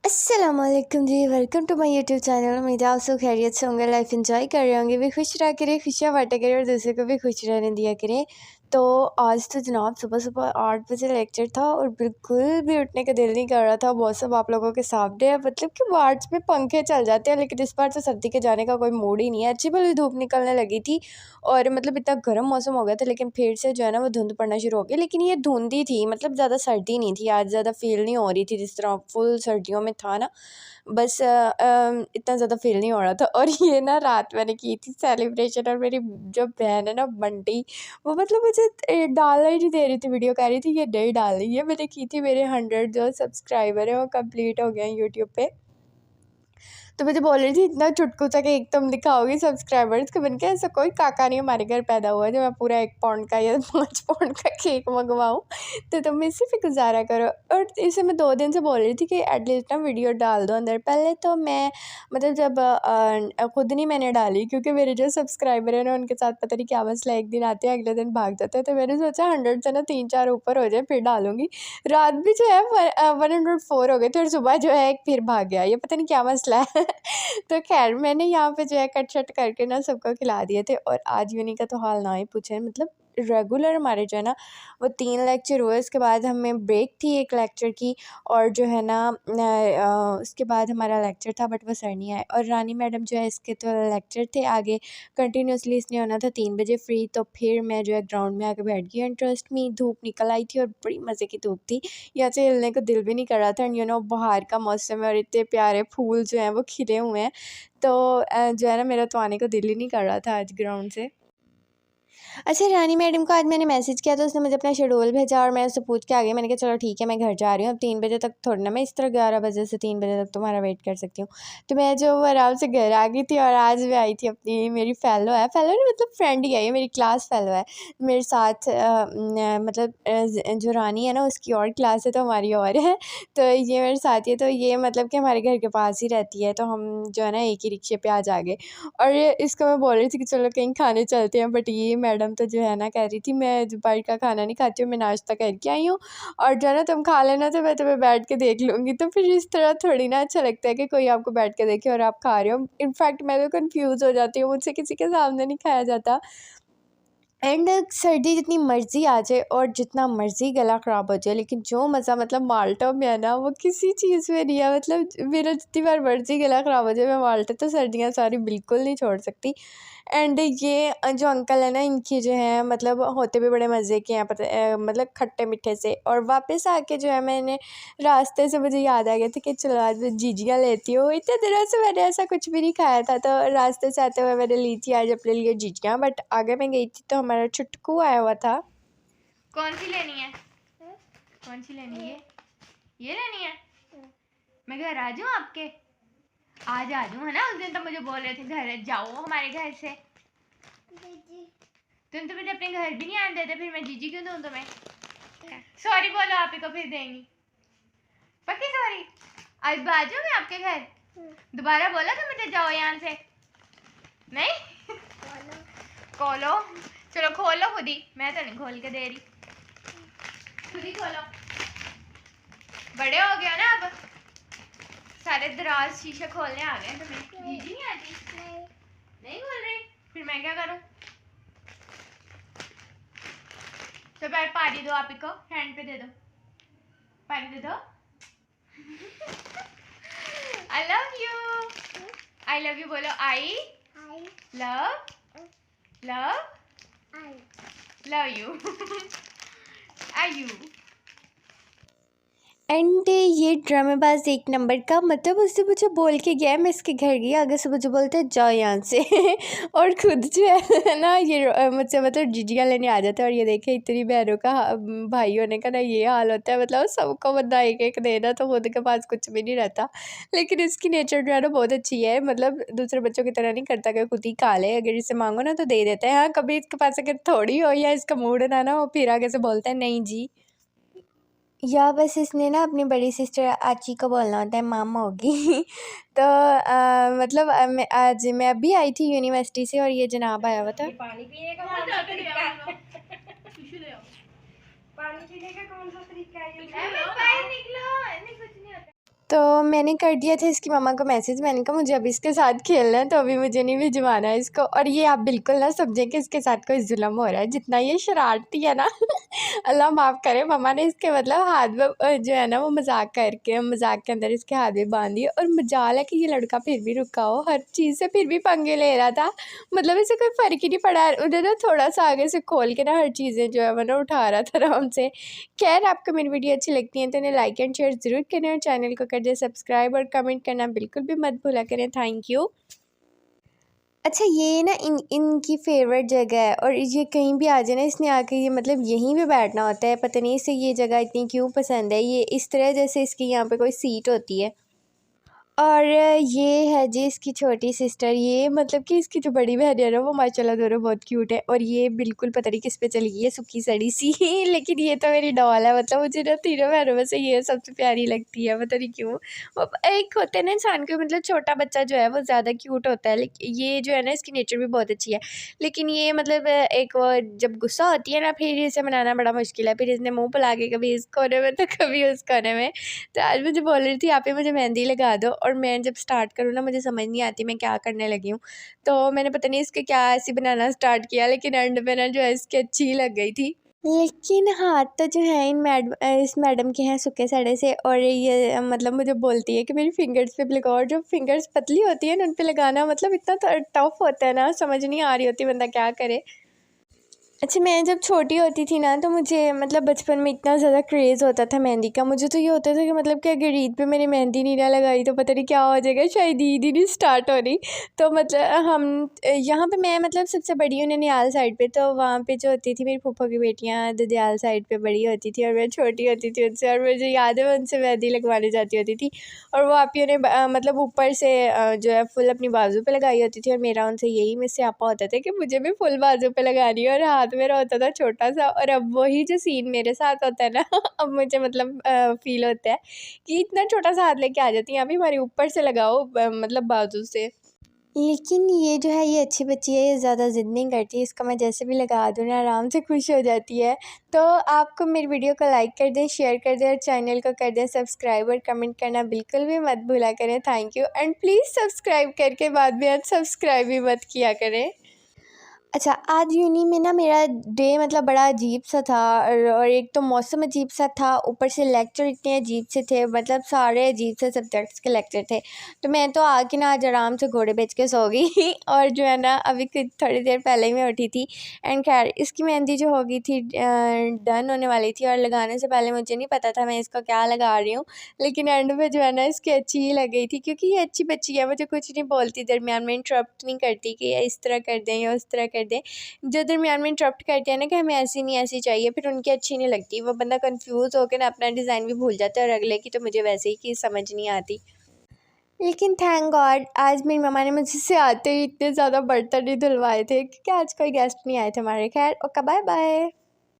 अस्सलामुअलैकुम ji, welcome to my YouTube channel. उम्मीद है आप सब खैरियत से होंगे, लाइफ एंजॉय कर रहे होंगे, भी खुश रहा करें, खुशियाँ बांटा करें और दूसरे को भी खुश रहने दिया करें। तो आज तो जनाब सुबह सुबह 8 बजे लेक्चर था और बिल्कुल भी उठने का दिल नहीं कर रहा था। मौसम आप लोगों के सामने है, मतलब कि मार्च में पंखे चल जाते हैं, लेकिन इस बार तो सर्दी के जाने का कोई मूड ही नहीं है। अच्छी भली धूप निकलने लगी थी और मतलब इतना गर्म मौसम हो गया था, लेकिन फिर से जो है ना वो धुंध पड़ना शुरू हो गई। लेकिन ये धुंधी थी, मतलब ज़्यादा सर्दी नहीं थी। आज ज़्यादा फील नहीं हो रही थी जिस तरह फुल सर्दियों में था ना, बस इतना ज़्यादा फ़ील नहीं हो रहा था। और ये ना रात मैंने की थी सेलिब्रेशन, और मेरी जो बहन है ना बंटी, वो मतलब मुझे डालना ही नहीं दे रही थी वीडियो, कह रही थी ये नहीं डाल रही है। मैंने की थी, मेरे 100 जो सब्सक्राइबर है वो कंप्लीट हो गए हैं यूट्यूब पे। तो मुझे बोल रही थी इतना चुटकू सा केक तुम दिखाओगी सब्सक्राइबर्स को। बन के ऐसा कोई काका नहीं हमारे घर पैदा हुआ है जो मैं पूरा 1 पाउंड का या 5 पाउंड का केक मंगवाऊँ, तो तुम इसी पे गुजारा करो। और इसे मैं 2 दिन से बोल रही थी कि एटलीस्ट ना वीडियो डाल दो अंदर। पहले तो मैं मतलब जब खुद नहीं मैंने डाली, क्योंकि मेरे जो सब्सक्राइबर हैं ना उनके साथ पता नहीं क्या मसला, एक दिन आते हैं अगले दिन भाग जाते हैं। तो मैंने सोचा 100 से ना 3-4 ऊपर हो जाए फिर डालूंगी। रात भी जो है 104 हो गए थे और सुबह जो है एक फिर भाग गया, ये पता नहीं क्या मसला है। तो खैर मैंने यहाँ पे जो है कट शट करके ना सबको खिला दिए थे। और आज यूनी का तो हाल ना ही पूछे, मतलब रेगुलर हमारे जो है ना वो 3 लेक्चर हुए। उसके बाद हमें ब्रेक थी 1 लेक्चर की, और जो है ना उसके बाद हमारा लेक्चर था, बट वो सर नहीं आए। और रानी मैडम जो है इसके तो लेक्चर थे आगे कंटिन्यूसली, इसने होना था 3 बजे फ्री। तो फिर मैं जो है ग्राउंड में आके बैठ गई, एंड ट्रस्ट मी धूप निकल आई थी और बड़ी मज़े की धूप थी। यहाँ से हिलने को दिल भी नहीं कर रहा था। एंड बाहर का मौसम है और इतने प्यारे फूल जो हैं वो खिले हुए हैं। तो जो है ना मेरा तो आने को दिल ही नहीं कर रहा था आज ग्राउंड से। अच्छा, रानी मैडम को आज मैंने मैसेज किया तो उसने मुझे अपना शेड्यूल भेजा और मैं उससे पूछ के आ गई। मैंने कहा चलो ठीक है, मैं घर जा रही हूँ अब 3 बजे तक थोड़ी ना, मैं इस तरह 11 बजे से 3 बजे तक तुम्हारा वेट कर सकती हूँ। तो मैं जो आराम से घर आ गई थी। और आज मैं आई थी अपनी, मेरी फ़ेलो है, फ़ेलो नहीं मतलब फ्रेंड ही है, ये मेरी क्लास फ़ेलो है मेरे साथ। मतलब जो रानी है ना उसकी और क्लास है तो हमारी और है। तो ये मेरे साथ ही है, तो ये मतलब कि हमारे घर के पास ही रहती है। तो हम जो है ना एक ही रिक्शे पे आज आ गए। और ये इसको मैं बोल रही थी कि चलो कहीं खाने चलते हैं, बट ये मैडम तो जो है ना कह रही थी मैं दोपहर का खाना नहीं खाती हूँ, मैं नाश्ता करके आई हूँ, और जो है ना तुम खा लेना तो मैं तुम्हें बैठ के देख लूँगी। तो फिर इस तरह थोड़ी ना अच्छा लगता है कि कोई आपको बैठ के देखे और आप खा रहे हो। इनफैक्ट मैं तो कन्फ्यूज़ हो जाती हूँ, मुझसे किसी के सामने नहीं खाया जाता। एंड सर्दी जितनी मर्ज़ी आ जाए और जितना मर्ज़ी गला ख़राब हो जाए, लेकिन जो मज़ा मतलब माल्टा में है ना वो किसी चीज़ में नहीं है। मतलब मेरा जितनी बार मर्ज़ी गला ख़राब हो जाए, मैं माल्टा तो सर्दियाँ सारी बिल्कुल नहीं छोड़ सकती। एंड ये जो अंकल है ना इनकी जो है मतलब होते भी बड़े मज़े के हैं, पता मतलब खट्टे मीठे से। और वापस आके जो है मैंने रास्ते से मुझे याद आ गया था कि चलो आज मैं जीजियाँ लेती हूँ। इतने दिनों से मैंने ऐसा कुछ भी नहीं खाया था, तो रास्ते से आते हुए मैंने ली थी आज अपने लिए जीजियाँ। बट आगे मैं गई थी तो हमारा छुटकू आया हुआ था। कौन सी लेनी है? कौन सी लेनी है? ये लेनी है? मैं घर आ जाऊँ आपके? आज आ जाऊँ है ना? उस दिन तो मुझे बोल रहे थे घर जाओ हमारे घर से। तुम तो मुझे अपने घर भी नहीं आने देते, फिर मैं जीजी क्यों दूँ तुम्हें? सॉरी बोलो, आप ही को फिर देंगी। पक्की सॉरी? आज आ जाऊँ मैं आपके घर? दोबारा बोला तो मुझे जाओ यहाँ से। नहीं खोलो, चलो खोलो खुद ही, मैं तो नहीं खोल के दे रही, खुद ही खोलो। बड़े हो गया ना अब, सारे दराज शीशे खोलने आ गए तुम्हें। जीजी नहीं आती? नहीं खोल रही, फिर मैं क्या करूं? तो पहले पानी दो, आप ही को हैंड पे दे दो, पानी दे दो। I love you, I love you बोलो। I love love love you. I you. And ये ड्रामेबाज 1 नंबर का, मतलब उससे मुझे बोल के गया, मैं इसके घर गई, आगे से मुझे बोलते हैं जाओ यहाँ से। और खुद जो है ना ये मुझसे मतलब जीजियाँ लेने आ जाता है। और ये देखे इतनी बहनों का भाई होने का ना ये हाल होता है, मतलब सबको बंदा एक एक देना, तो खुद के पास कुछ भी नहीं रहता। लेकिन इसकी नेचर जो है ना बहुत अच्छी है, मतलब दूसरे बच्चों की तरह नहीं करता कि खुद ही खा ले, अगर इसे मांगो ना तो दे देता है। हाँ कभी इसके पास अगर थोड़ी हो या इसका मूड ना हो फिर आगे से बोलता है नहीं जी। या बस इसने ना अपनी बड़ी सिस्टर आची को बोलना होता है मामा होगी। तो मतलब मैं अभी आई थी यूनिवर्सिटी से और ये जनाब आया हुआ था। ये पानी पीने का कौन सा तरीका है? पानी पीने का कौन सा तरीका है? बाहर निकलो, नहीं कुछ नहीं होता। तो मैंने कर दिया था इसकी मम्मा को मैसेज, मैंने कहा मुझे अभी इसके साथ खेलना है तो अभी मुझे नहीं भिजवाना है इसको। और ये आप बिल्कुल ना समझें कि इसके साथ कोई जुल्म हो रहा है, जितना ये शरारती है ना अल्लाह माफ़ करे, मम्मा ने इसके मतलब हाथ में जो है ना वो मजाक के अंदर इसके हाथ में बांध दिए। और मजाल है कि ये लड़का फिर भी रुका हो, हर चीज़ से फिर भी पंगे ले रहा था, मतलब इसे कोई फ़र्क ही नहीं पड़ा। उन्हें ना थोड़ा सा आगे से खोल के ना हर चीज़ें जो है वो ना उठा रहा था आराम से। खैर, आपको मेरी वीडियो अच्छी लगती है तो उन्हें लाइक एंड शेयर ज़रूर करें और चैनल को कर दे सब्सक्राइब और कमेंट करना बिल्कुल भी मत भूला करें। Thank you. अच्छा, ये ना इनकी फेवरेट जगह है और ये कहीं भी आ जाए ना इसने आके ये मतलब यहीं पे बैठना होता है। पता नहीं इसे ये जगह इतनी क्यों पसंद है, ये इस तरह जैसे इसकी यहाँ पे कोई सीट होती है। और ये है जी इसकी छोटी सिस्टर, ये मतलब कि इसकी जो बड़ी बहन है ना वो माशाल्लाह दोनों बहुत क्यूट है। और ये बिल्कुल पता नहीं किस पे चली गई है, सूखी सड़ी सी लेकिन ये तो मेरी डॉल है, मतलब मुझे ना तीनों बहनों में से ये सबसे प्यारी लगती है, पता नहीं क्यों। वो एक होता है ना इंसान को, मतलब छोटा बच्चा जो है वो ज़्यादा क्यूट होता है, लेकिन ये जो है ना इसकी नेचर भी बहुत अच्छी है। लेकिन ये मतलब एक वो जब गुस्सा होती है ना फिर इसे मनाना बड़ा मुश्किल है, फिर इसने मुँह फुला के कभी इस कोने में तो कभी उस कोने में। तो आज मुझे बोल रही थी आप ही मुझे मेहंदी लगा दो, और मैं जब स्टार्ट करूँ ना मुझे समझ नहीं आती मैं क्या करने लगी हूँ। तो मैंने पता नहीं इसके क्या ऐसे बनाना स्टार्ट किया, लेकिन एंड में ना जो है इसकी अच्छी लग गई थी। लेकिन हाथ तो जो है इस मैडम के हैं सूखे सड़े से, और ये मतलब मुझे बोलती है कि मेरी फिंगर्स पे भी लगाओ, और जो फिंगर्स पतली होती है ना उन पे लगाना मतलब इतना टफ होता है ना, समझ नहीं आ रही होती बंदा क्या करे। अच्छा, मैं जब छोटी होती थी ना तो मुझे मतलब बचपन में इतना ज़्यादा क्रेज़ होता था मेहंदी का। मुझे तो ये होता था कि मतलब कि अगर ईद पे मैंने मेहंदी नहीं ना लगाई तो पता नहीं क्या हो जाएगा, शायद ईद ही नहीं स्टार्ट हो रही। तो मतलब हम यहाँ पे मैं मतलब सबसे बड़ी हूँ ननिहाल साइड पे, तो वहाँ पे जो होती थी मेरी फूफा की बेटियाँ ददियाल साइड पे बड़ी होती थी और मैं छोटी होती थी उनसे, और मुझे याद है मैं उनसे मेहंदी लगवाने जाती होती थी। और वो आप ही ने मतलब ऊपर से जो है फुल अपनी बाजू पे लगाई होती थी, और मेरा उनसे यही मुझसे आपा होता था कि मुझे भी फुल बाजू पे लगानी है, और हाथ मेरा होता था छोटा सा। और अब वही जो सीन मेरे साथ होता है ना अब मुझे मतलब फील होता है कि इतना छोटा सा हाथ लेके आ जाती है, अभी हमारे ऊपर से लगाओ मतलब बाजू से। लेकिन ये जो है ये अच्छी बच्ची है, ये ज़्यादा ज़िद नहीं करती, इसको मैं जैसे भी लगा दूँ ना आराम से खुश हो जाती है। तो आपको मेरी वीडियो को लाइक कर दें, शेयर कर दें और चैनल को कर दें सब्सक्राइब, और कमेंट करना बिल्कुल भी मत भूला करें। Thank you, and please subscribe करके बाद में अनसब्सक्राइब भी मत किया करें। अच्छा, आज यूनी में ना मेरा डे मतलब बड़ा अजीब सा था, और एक तो मौसम अजीब सा था, ऊपर से लेक्चर इतने अजीब से थे, मतलब सारे अजीब से सब्जेक्ट्स के लेक्चर थे। तो मैं तो आके ना आज आराम से घोड़े बेच के सो गई और जो है ना अभी कुछ थोड़ी देर पहले ही मैं उठी थी। एंड खैर इसकी मेहंदी जो हो गई थी डन होने वाली थी, और लगाने से पहले मुझे नहीं पता था मैं इसको क्या लगा रही हूँ, लेकिन एंड में जो है ना इसकी अच्छी ही लग गई थी, क्योंकि ये अच्छी बच्ची है, मुझे कुछ नहीं बोलती, दरमियान में इंटरप्ट नहीं करती कि इस तरह कर दें या उस तरह कर दें। जो दरमियान में इंटरप्ट करते हैं ना कि हमें ऐसी नहीं ऐसी चाहिए, फिर उनकी अच्छी नहीं लगती, वो बंदा कंफ्यूज होकर ना अपना डिज़ाइन भी भूल जाता है, और अगले की तो मुझे वैसे ही कि समझ नहीं आती। लेकिन थैंक गॉड आज मेरी मम्मा ने मुझसे आते ही इतने ज़्यादा बर्तन नहीं धुलवाए थे, क्योंकि आज कोई गेस्ट नहीं आए थे हमारे। खैर ओके, बाय बाय।